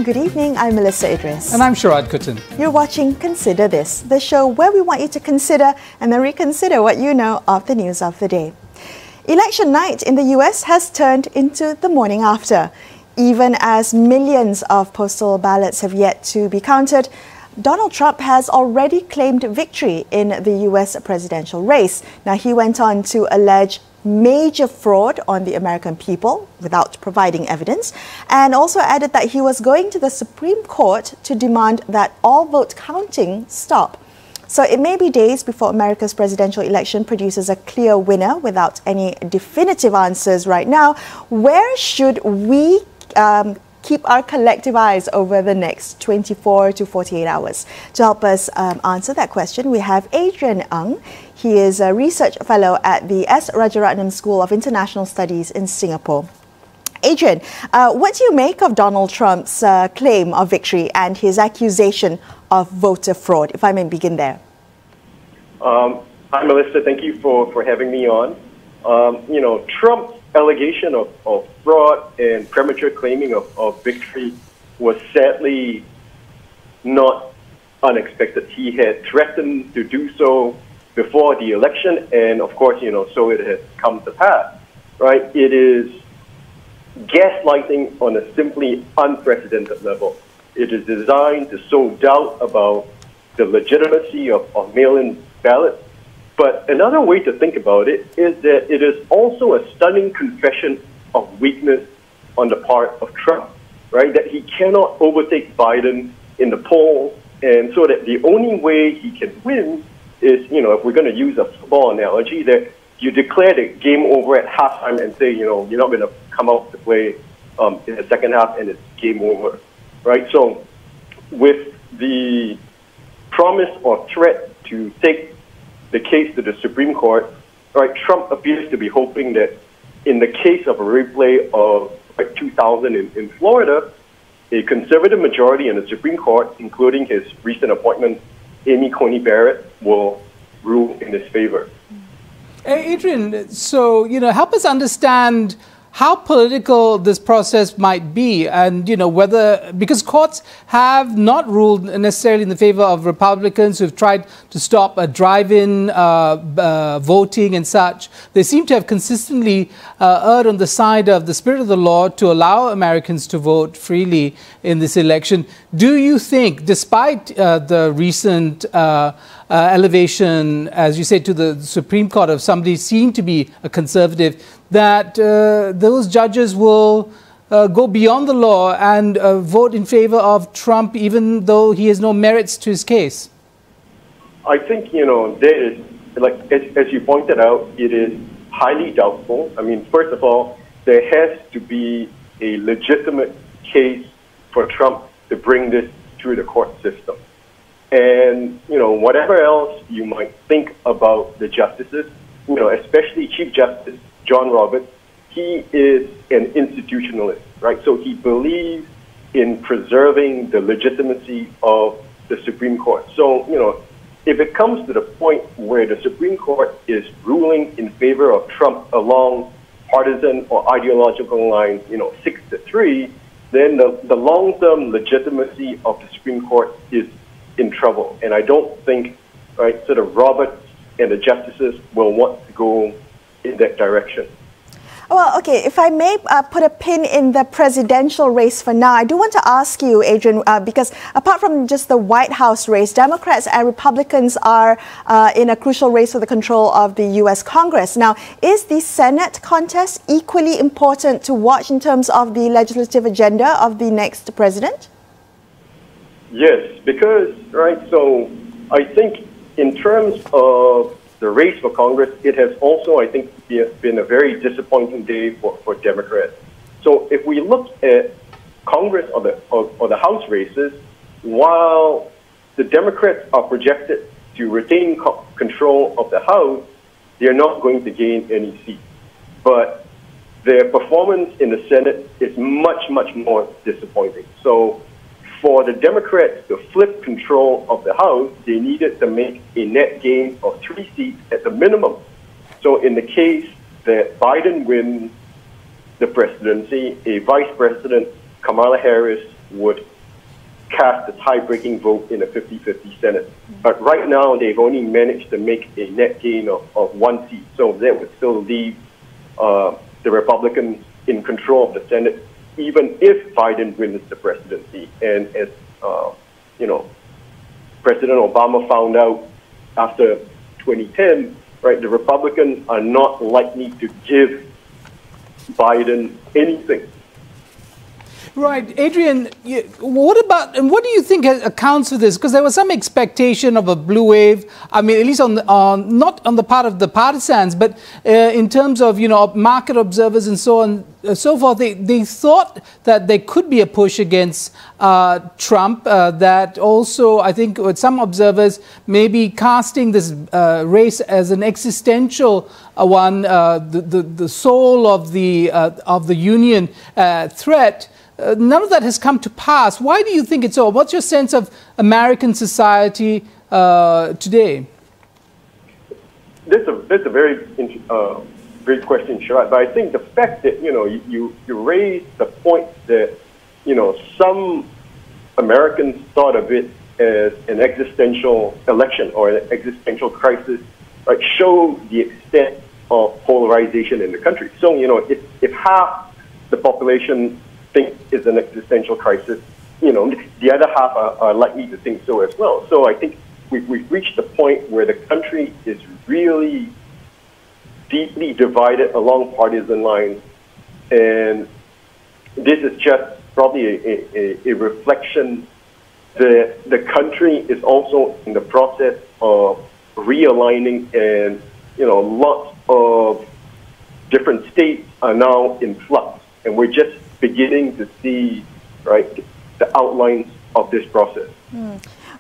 and good evening. I'm Melisa Idris. And I'm Sharaad Kuttan. You're watching Consider This, the show where we want you to consider and then reconsider what you know of the news of the day. Election night in the US has turned into the morning after. Even as millions of postal ballots have yet to be counted, Donald Trump has already claimed victory in the US presidential race. Now, he went on to allege major fraud on the American people without providing evidence, and also added that he was going to the Supreme Court to demand that all vote counting stop. So it may be days before America's presidential election produces a clear winner without any definitive answers right now. Where should we keep our collective eyes over the next 24 to 48 hours? To help us answer that question, we have Adrian Ang. He is a research fellow at the S. Rajaratnam School of International Studies in Singapore. Adrian, what do you make of Donald Trump's claim of victory and his accusation of voter fraud? If I may begin there. Hi, Melissa. Thank you for having me on. Trump's allegation of fraud and premature claiming of victory was sadly not unexpected. He had threatened to do so before the election, and of course, so it has come to pass, right? It is gaslighting on a simply unprecedented level. It is designed to sow doubt about the legitimacy of mail-in ballots. But another way to think about it is that it is also a stunning confession of weakness on the part of Trump, right? That he cannot overtake Biden in the polls, and so that the only way he can win is, if we're going to use a football analogy, that you declare the game over at halftime and say, you're not going to come out to play in the second half, and it's game over, right? So with the promise or threat to take the case to the Supreme Court, right, Trump appears to be hoping that in the case of a replay of 2000 in Florida, a conservative majority in the Supreme Court, including his recent appointment, Amy Coney Barrett, will rule in his favor. Adrian, so, help us understand how political this process might be, and whether, because courts have not ruled necessarily in the favor of Republicans who've tried to stop a drive-in voting and such. They seem to have consistently erred on the side of the spirit of the law to allow Americans to vote freely in this election. Do you think, despite the recent elevation, as you say, to the Supreme Court of somebody seen to be a conservative, that those judges will go beyond the law and vote in favor of Trump, even though he has no merits to his case? I think, there is, as you pointed out, it is highly doubtful. I mean, first of all, there has to be a legitimate case for Trump to bring this through the court system. And, whatever else you might think about the justices, especially Chief Justice John Roberts, he is an institutionalist, right? So he believes in preserving the legitimacy of the Supreme Court. So, if it comes to the point where the Supreme Court is ruling in favor of Trump along partisan or ideological lines, 6-3, then the long-term legitimacy of the Supreme Court is in trouble. And I don't think, right, sort of Roberts and the justices will want to go in that direction. Well, okay, if I may put a pin in the presidential race for now, I do want to ask you, Adrian, because apart from just the White House race, Democrats and Republicans are in a crucial race for the control of the U.S. Congress. Now, is the Senate contest equally important to watch in terms of the legislative agenda of the next president? Yes, because, right, so I think in terms of the race for Congress, it has also, I think, been a very disappointing day for Democrats. So if we look at Congress or the House races, while the Democrats are projected to retain control of the House, they're not going to gain any seats. But their performance in the Senate is much, much more disappointing. So for the Democrats to flip control of the House, they needed to make a net gain of 3 seats at the minimum. So in the case that Biden wins the presidency, a Vice President, Kamala Harris, would cast a tie-breaking vote in a 50-50 Senate. But right now, they've only managed to make a net gain of 1 seat. So that would still leave the Republicans in control of the Senate, even if Biden wins the presidency. And as you know, President Obama found out after 2010, right, the Republicans are not likely to give Biden anything. Right, Adrian, what about, and what do you think accounts for this? Because there was some expectation of a blue wave, I mean, at least not on the part of the partisans, but in terms of, market observers and so on, so forth, they thought that there could be a push against Trump, that also, I think, with some observers may be casting this race as an existential one, the soul of the union threat. None of that has come to pass. Why do you think it's so? What's your sense of American society today? That's a very great question, Sharaad. But I think the fact that you raised the point that some Americans thought of it as an existential election or an existential crisis, right, show the extent of polarization in the country. So if half the population think is an existential crisis, the other half are likely to think so as well. So I think we've reached the point where the country is really deeply divided along partisan lines, and this is just probably a reflection that the country is also in the process of realigning, and lots of different states are now in flux, and we're just beginning to see, right, the outlines of this process.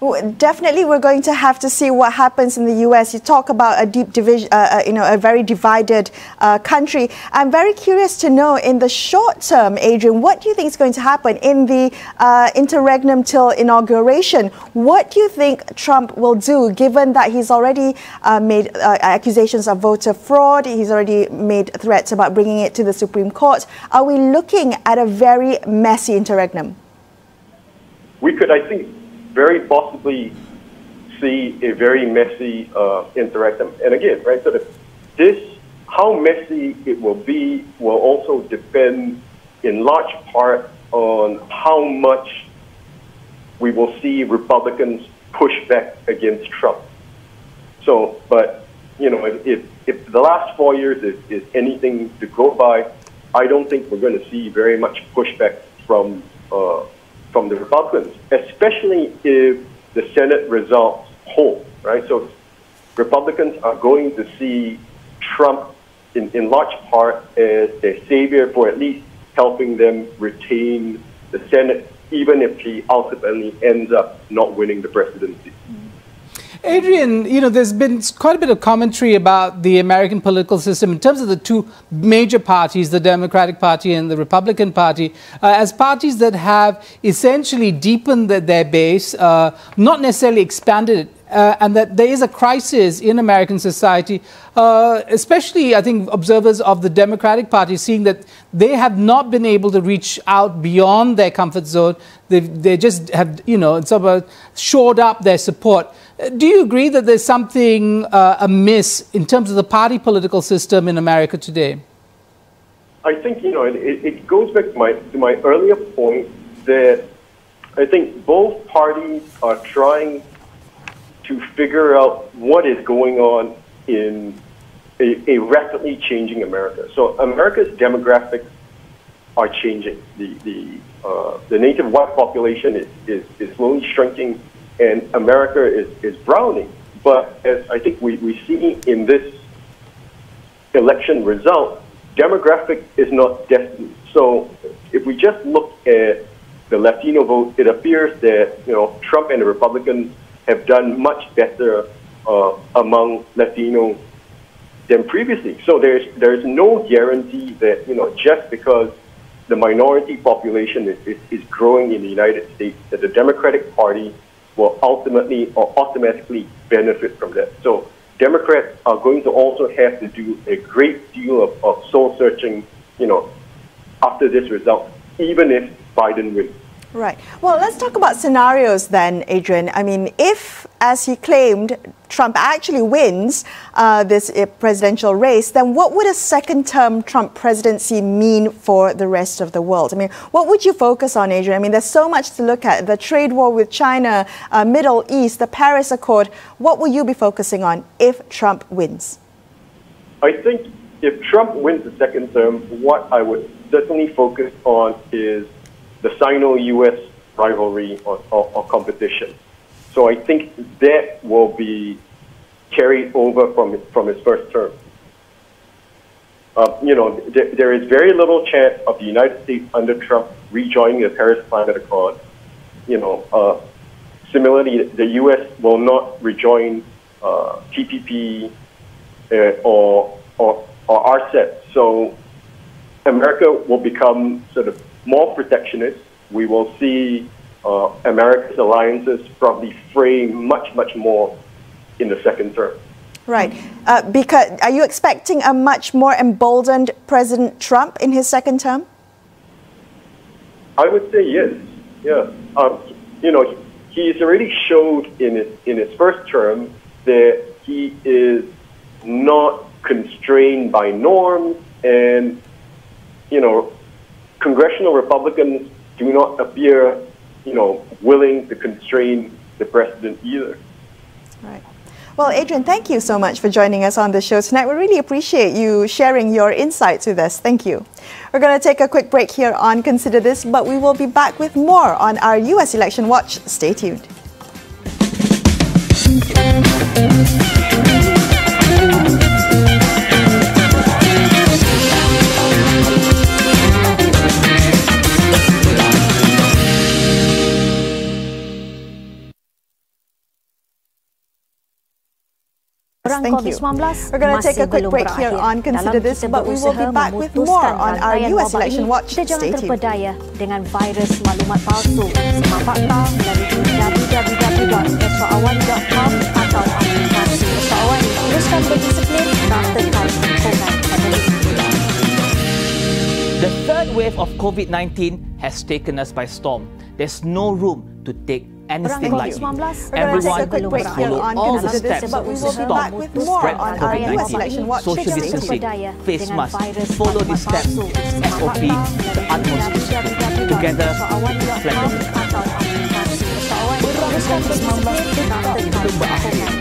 Well, definitely, we're going to have to see what happens in the U.S. You talk about a deep division, a very divided country. I'm very curious to know, in the short term, Adrian, what do you think is going to happen in the interregnum till inauguration? What do you think Trump will do, given that he's already made accusations of voter fraud, he's already made threats about bringing it to the Supreme Court? Are we looking at a very messy interregnum? We could, I think, very possibly see a very messy interregnum. And again, right, so how messy it will be will also depend in large part on how much we will see Republicans push back against Trump. So, but, if the last 4 years is anything to go by, I don't think we're going to see very much pushback from the Republicans, especially if the Senate results hold, right? So Republicans are going to see Trump in large part as their savior for at least helping them retain the Senate, even if he ultimately ends up not winning the presidency. Adrian, there's been quite a bit of commentary about the American political system in terms of the two major parties, the Democratic Party and the Republican Party, as parties that have essentially deepened their base, not necessarily expanded it, and that there is a crisis in American society, especially, I think, observers of the Democratic Party seeing that they have not been able to reach out beyond their comfort zone. They just have, sort of shored up their support. Do you agree that there's something amiss in terms of the party political system in America today? I think, it goes back to my earlier point that I think both parties are trying to figure out what is going on in a rapidly changing America. So America's demographics are changing. The native white population is slowly shrinking, and America is browning. But as I think we see in this election result, demographic is not destiny. So if we just look at the Latino vote, it appears that Trump and the Republicans have done much better among Latinos than previously. So there's no guarantee that just because the minority population is growing in the United States, that the Democratic Party will ultimately or automatically benefit from that. So Democrats are going to also have to do a great deal of soul searching, after this result, even if Biden wins. Right. Well, let's talk about scenarios then, Adrian. I mean, if, as he claimed, Trump actually wins this presidential race, then what would a second-term Trump presidency mean for the rest of the world? I mean, what would you focus on, Adrian? I mean, there's so much to look at. The trade war with China, Middle East, the Paris Accord. What will you be focusing on if Trump wins? I think if Trump wins the second term, what I would certainly focus on is the Sino-US rivalry or competition. So I think that will be carried over from his first term. There is very little chance of the United States under Trump rejoining the Paris Climate Accord. Similarly, the U.S. will not rejoin TPP or RCEP. So America will become sort of more protectionist. We will see America's alliances probably fray much more in the second term. Right. Because are you expecting a much more emboldened President Trump in his second term? I would say yes. Yeah. He's already showed in his first term that he is not constrained by norms, and congressional Republicans do not appear, willing to constrain the president either. Right. Well, Adrian, thank you so much for joining us on the show tonight. We really appreciate you sharing your insights with us. Thank you. We're going to take a quick break here on Consider This, but we will be back with more on our US Election Watch. Stay tuned. Thank you. We're going to take a quick break here on Consider This, but we will be back with more on our US Election Watch. Stay tuned. Dengan virus maklumat palsu, semua fakta melalui www.astroawani.com atau aplikasi Astro Awani. Teruskan berdisiplin, ratakan sokongan pandemik. The third wave of COVID-19 has taken us by storm. There's no room to take anything like it. Everyone must follow all the steps to stop the spread of COVID-19. Social distancing, face mask, follow these steps, SOP, the utmost. Together, flatten it.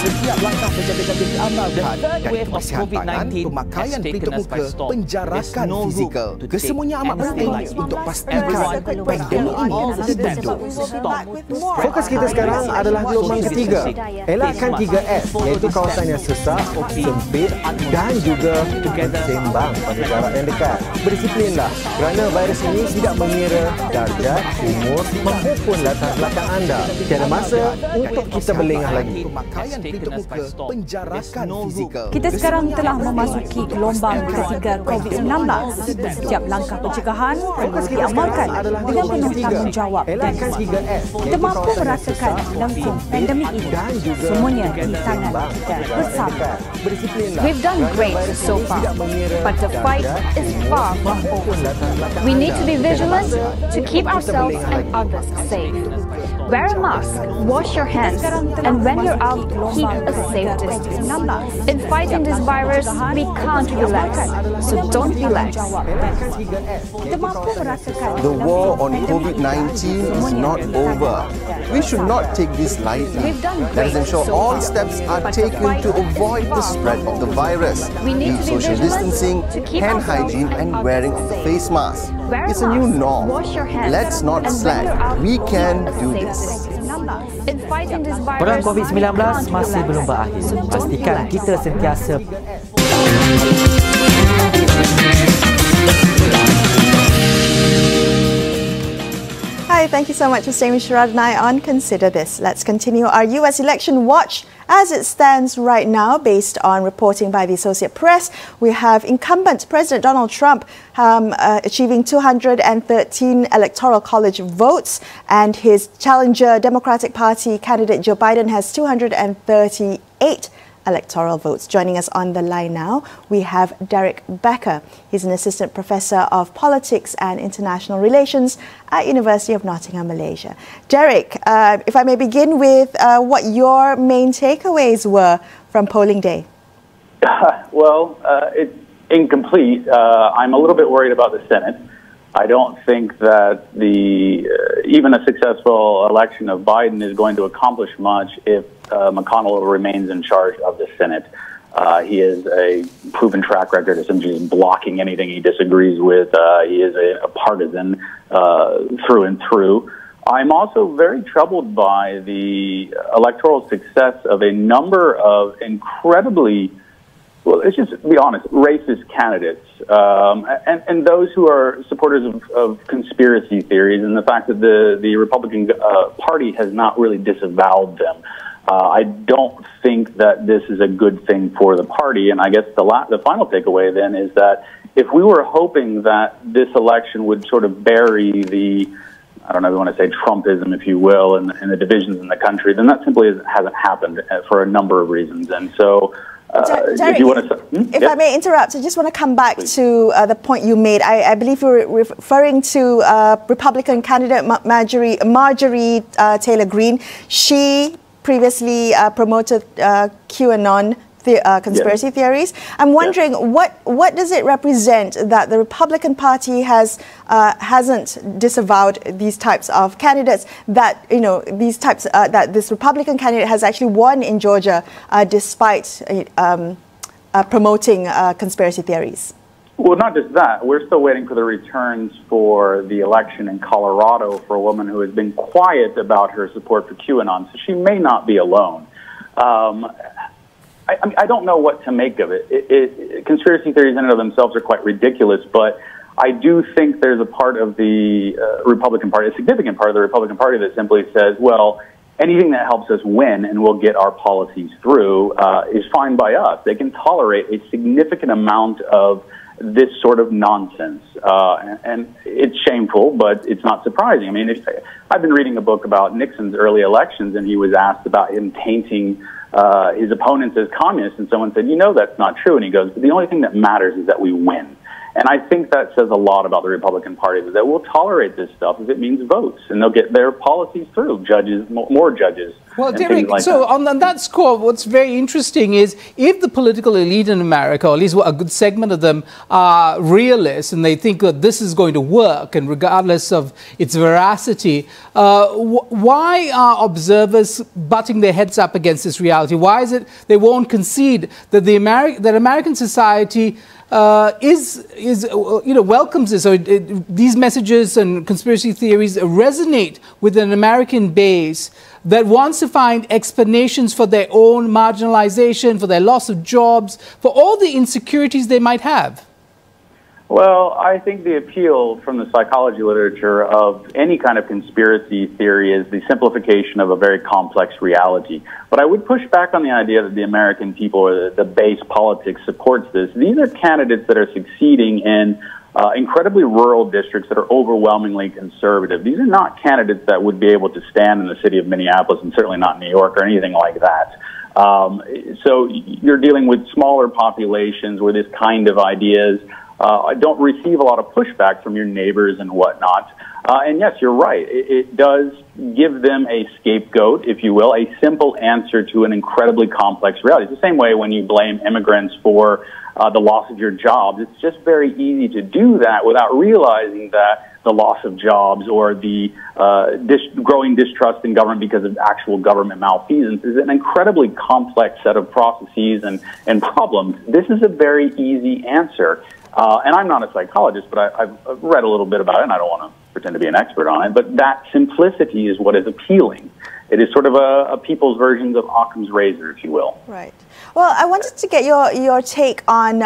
Setiap langkah penjaga-jaga diamalkan dari kesihatan, pemakaian pelitup muka, penjarakan fizikal. Kesemuanya amat penting untuk pastikan pandemik ini ditutup. Fokus kita sekarang adalah gelombang ketiga. Elakkan 3S, iaitu kawasan yang sesak, sempit dan juga sembang pada jarak yang dekat. Berdisiplinlah kerana virus ini tidak mengira darjat, umur maupun latar belakang anda. Tiada masa untuk kita berlengah lagi. Pemakaian pelitup muka, penjarakan fizikal. Kita sekarang telah memasuki gelombang ketiga COVID-19. Setiap langkah pencegahan perlu diamalkan dengan penuh tanggungjawab dan kuat. Kita mampu merasakan langsung pandemik ini. Semuanya di tangan kita bersama. We've done great so far, but the fight is far from over. We need to be vigilant to keep ourselves and others safe. Wear a mask, wash your hands, and when you're out, keep a safe distance. In fighting this virus, we can't relax, so don't relax. The war on COVID-19 is not over. We should not take this lightly. Let us ensure all steps are taken to avoid the spread of the virus, be it social distancing, hand hygiene, and wearing of the face mask. It's a new norm. Let's not slack. We can do this. Perang COVID-19 masih belum berakhir. Pastikan kita sentiasa Hi, thank you so much for staying with Sharaad and I on Consider This. Let's continue our US Election Watch as it stands right now. Based on reporting by the Associated Press, we have incumbent President Donald Trump achieving 213 Electoral College votes, and his challenger Democratic Party candidate Joe Biden has 238 electoral votes. Joining us on the line now, we have Derick Becker. He's an assistant professor of politics and international relations at University of Nottingham, Malaysia. Derick, if I may begin with what your main takeaways were from polling day. Well, it's incomplete. I'm a little bit worried about the Senate. I don't think that even a successful election of Biden is going to accomplish much if McConnell remains in charge of the Senate. He has a proven track record of essentially blocking anything he disagrees with. He is a partisan through and through. I'm also very troubled by the electoral success of a number of incredibly, well, let's just be honest, racist candidates, and those who are supporters of conspiracy theories and the fact that the Republican Party has not really disavowed them. I don't think that this is a good thing for the party, and I guess the final takeaway then is that if we were hoping that this election would sort of bury the, I don't know if you want to say Trumpism, if you will, and the divisions in the country, then that simply hasn't happened for a number of reasons. And so, Derick, if I may interrupt, I just want to come back to the point you made. I believe you were referring to Republican candidate Marjorie Taylor Greene. She previously promoted QAnon conspiracy theories. I'm wondering what does it represent that the Republican Party hasn't disavowed these types of candidates, that that this Republican candidate has actually won in Georgia despite promoting conspiracy theories? Well, not just that. We're still waiting for the returns for the election in Colorado for a woman who has been quiet about her support for QAnon, so she may not be alone. I don't know what to make of it. Conspiracy theories in and of themselves are quite ridiculous, but I do think there's a part of the Republican Party, a significant part of the Republican Party, that simply says, well, anything that helps us win and will get our policies through is fine by us. They can tolerate a significant amount of this sort of nonsense. And it's shameful, but it's not surprising. I mean, I've been reading a book about Nixon's early elections, and he was asked about him tainting his opponents as communists, and someone said, you know, that's not true. And he goes, but the only thing that matters is that we win. And I think that says a lot about the Republican Party, that we'll tolerate this stuff if it means votes, and they'll get their policies through, judges, more judges. Well, Derick, on that score, what's very interesting is if the political elite in America, or at least a good segment of them, are realists and they think that this is going to work, and regardless of its veracity, why are observers butting their heads up against this reality? Why is it they won't concede that that American society welcomes this, or these messages and conspiracy theories resonate with an American base that wants to find explanations for their own marginalization, for their loss of jobs, for all the insecurities they might have? Well, I think the appeal from the psychology literature of any kind of conspiracy theory is the simplification of a very complex reality. But I would push back on the idea that the American people, or the base politics, supports this. These are candidates that are succeeding in incredibly rural districts that are overwhelmingly conservative. These are not candidates that would be able to stand in the city of Minneapolis, and certainly not New York or anything like that. So you're dealing with smaller populations where this kind of ideas don't receive a lot of pushback from your neighbors and whatnot. And yes, you're right. It does give them a scapegoat, if you will, a simple answer to an incredibly complex reality. It's the same way when you blame immigrants for the loss of your jobs. It's just very easy to do that without realizing that the loss of jobs or the growing distrust in government because of actual government malfeasance is an incredibly complex set of processes and problems. This is a very easy answer. And I'm not a psychologist, but I've read a little bit about it, and I don't want to pretend to be an expert on it, but that simplicity is what is appealing. It is sort of a people's version of Occam's razor, if you will. Right. Well, I wanted to get your take on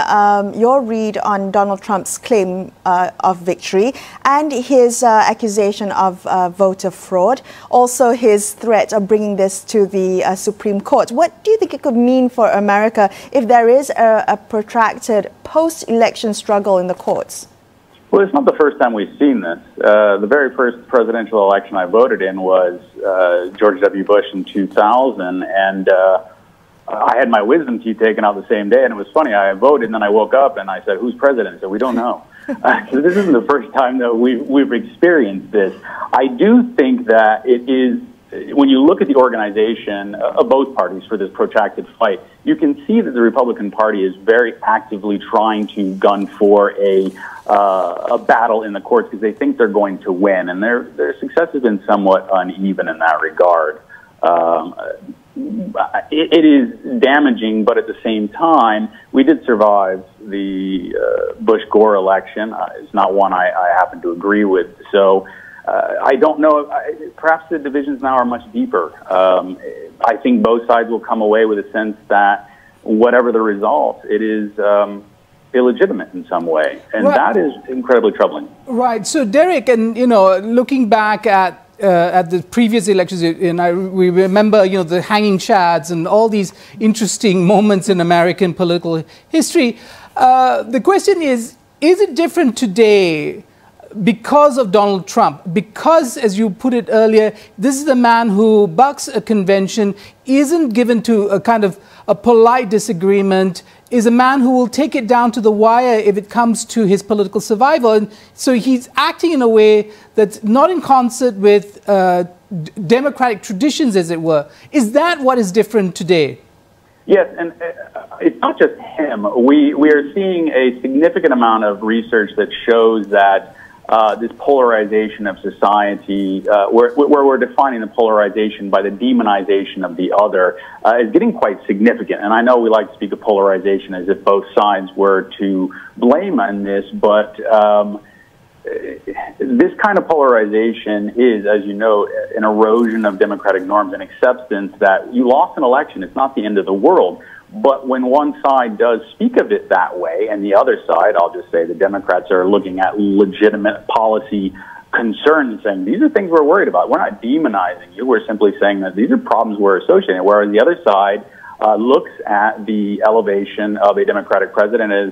your read on Donald Trump's claim of victory and his accusation of voter fraud, also his threat of bringing this to the Supreme Court. What do you think it could mean for America if there is a protracted post-election struggle in the courts? Well, it's not the first time we've seen this. The very first presidential election I voted in was George W. Bush in 2000, and I had my wisdom teeth taken out the same day, and it was funny. I voted, and then I woke up and I said, "Who's president?" I said, "We don't know." So this isn't the first time that we've experienced this. I do think that it is, when you look at the organization of both parties for this protracted fight, you can see that the Republican Party is very actively trying to gun for a battle in the courts because they think they're going to win, and their success has been somewhat uneven in that regard. It is damaging, but at the same time, we did survive the Bush-Gore election. It's not one I happen to agree with. So I don't know. Perhaps the divisions now are much deeper. I think both sides will come away with a sense that whatever the result, it is illegitimate in some way. And that is incredibly troubling. Right. So, Derick, and, looking back at the previous elections, we remember, the hanging chads and all these interesting moments in American political history. The question is it different today because of Donald Trump? Because, as you put it earlier, this is a man who bucks a convention, isn't given to a kind of a polite disagreement, is a man who will take it down to the wire if it comes to his political survival. And so he's acting in a way that's not in concert with democratic traditions, as it were. Is that what is different today? Yes, and it's not just him. We are seeing a significant amount of research that shows that this polarization of society, where we're defining the polarization by the demonization of the other, is getting quite significant. And I know we like to speak of polarization as if both sides were to blame on this, but this kind of polarization is, as you know, an erosion of democratic norms and acceptance that you lost an election. It's not the end of the world. But when one side does speak of it that way, and the other side, I'll just say the Democrats are looking at legitimate policy concerns, saying these are things we're worried about. We're not demonizing you. We're simply saying that these are problems we're associating. Whereas the other side looks at the elevation of a Democratic president as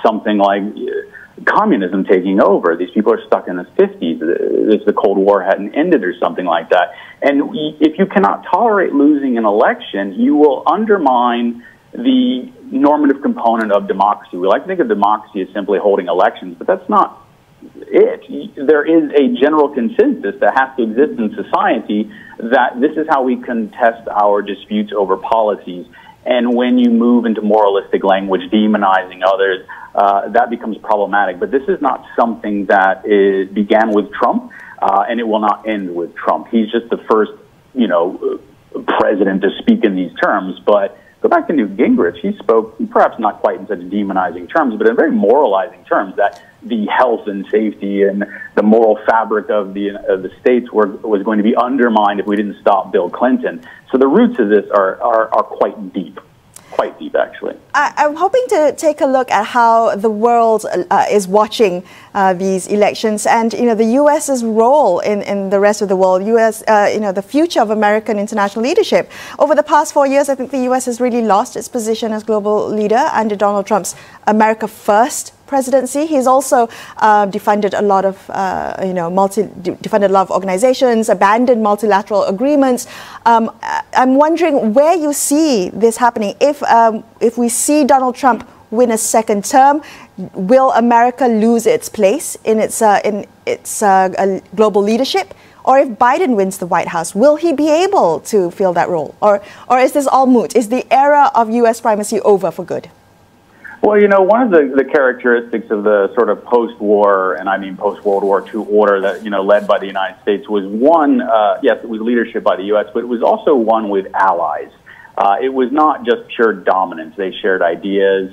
something like communism taking over. These people are stuck in the 50s, if the Cold War hadn't ended or something like that. And if you cannot tolerate losing an election, you will undermine the normative component of democracy. We like to think of democracy as simply holding elections, but that's not it. There is a general consensus that has to exist in society that this is how we contest our disputes over policies. And when you move into moralistic language, demonizing others, that becomes problematic. But this is not something that began with Trump, and it will not end with Trump. He's just the first, president to speak in these terms. But go back to Newt Gingrich. He spoke, perhaps not quite in such demonizing terms, but in very moralizing terms, that the health and safety and the moral fabric of the states was going to be undermined if we didn't stop Bill Clinton. So the roots of this are quite deep. Quite deep, actually. I'm hoping to take a look at how the world is watching these elections, and the U.S.'s role in the rest of the world. U.S. The future of American international leadership. Over the past 4 years, I think the U.S. has really lost its position as global leader under Donald Trump's America First presidency. He's also defunded a lot of, defunded a lot of organizations, abandoned multilateral agreements. I'm wondering where you see this happening. If we see Donald Trump win a second term, will America lose its place in its global leadership? Or if Biden wins the White House, will he be able to fill that role? Or is this all moot? Is the era of U.S. primacy over for good? Well, one of the characteristics of the sort of post-war, and I mean post-World War II order that, led by the United States was one, yes, it was leadership by the U.S., but it was also one with allies. It was not just pure dominance. They shared ideas.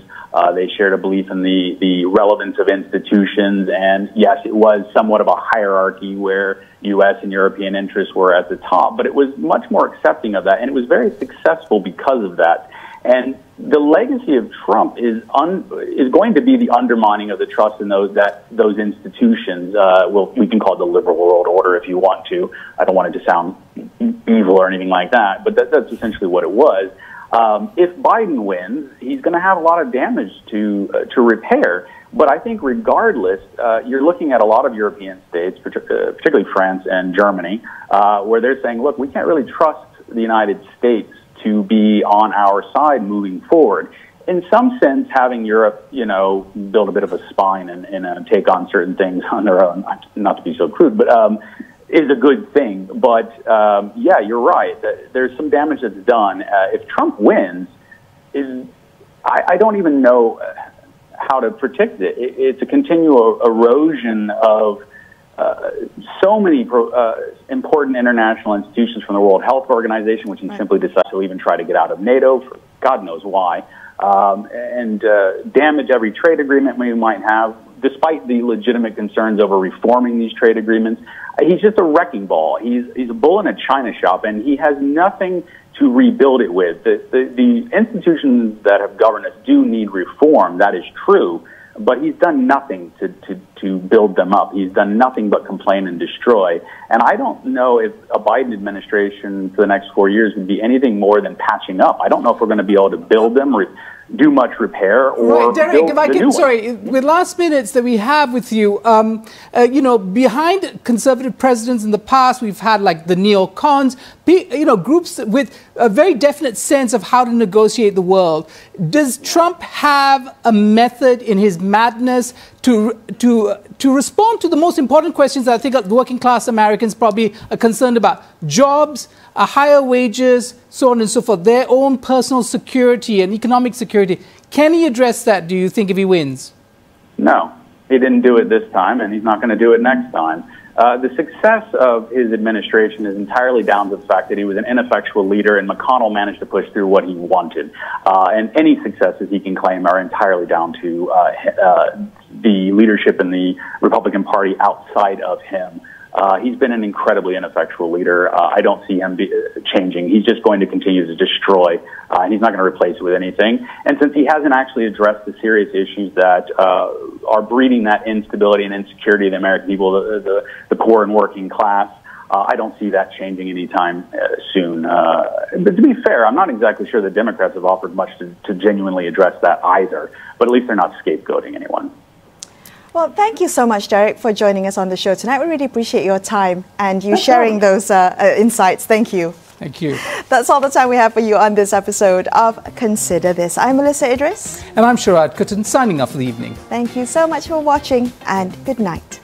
They shared a belief in the relevance of institutions. And yes, it was somewhat of a hierarchy where U.S. and European interests were at the top, but it was much more accepting of that. And it was very successful because of that. And the legacy of Trump is going to be the undermining of the trust in those institutions. We can call it the liberal world order if you want to. I don't want it to sound evil or anything like that, but that's essentially what it was. If Biden wins, he's going to have a lot of damage to repair. But I think regardless, you're looking at a lot of European states, particularly France and Germany, where they're saying, look, we can't really trust the United States to be on our side moving forward. In some sense, having Europe, build a bit of a spine and take on certain things on their own, not to be so crude, but is a good thing. But, yeah, you're right. There's some damage that's done. If Trump wins, I don't even know how to predict it. It's a continual erosion of so many important international institutions, from the World Health Organization, which he simply decided to even try to get out of NATO for God knows why, and damage every trade agreement we might have, despite the legitimate concerns over reforming these trade agreements. He's just a wrecking ball. He's a bull in a china shop, and he has nothing to rebuild it with. The institutions that have governed us do need reform, that is true, but he's done nothing to build them up. He's done nothing but complain and destroy. And I don't know if a Biden administration for the next 4 years would be anything more than patching up. I don't know if we're going to be able to build them or do much repair, or right, Derek, if I can, sorry, with last minutes that we have with you, behind conservative presidents in the past, we've had like the neocons, groups with a very definite sense of how to negotiate the world. Does Trump have a method in his madness to respond to the most important questions that I think the working class Americans probably are concerned about? Jobs, higher wages, so on and so forth, their own personal security and economic security. Can he address that, do you think, if he wins? No, he didn't do it this time, and he's not going to do it next time. The success of his administration is entirely down to the fact that he was an ineffectual leader, and McConnell managed to push through what he wanted. And any successes he can claim are entirely down to the leadership in the Republican Party outside of him. He's been an incredibly ineffectual leader. I don't see him changing. He's just going to continue to destroy, and he's not going to replace it with anything. And since he hasn't actually addressed the serious issues that are breeding that instability and insecurity of the American people, the poor and working class, I don't see that changing anytime soon. But to be fair, I'm not exactly sure the Democrats have offered much to genuinely address that either. But at least they're not scapegoating anyone. Well, thank you so much, Derek, for joining us on the show tonight. We really appreciate your time and you sharing those insights. Thank you. Thank you. That's all the time we have for you on this episode of Consider This. I'm Melisa Idris. And I'm Sharaad Kuttan, signing off for the evening. Thank you so much for watching, and good night.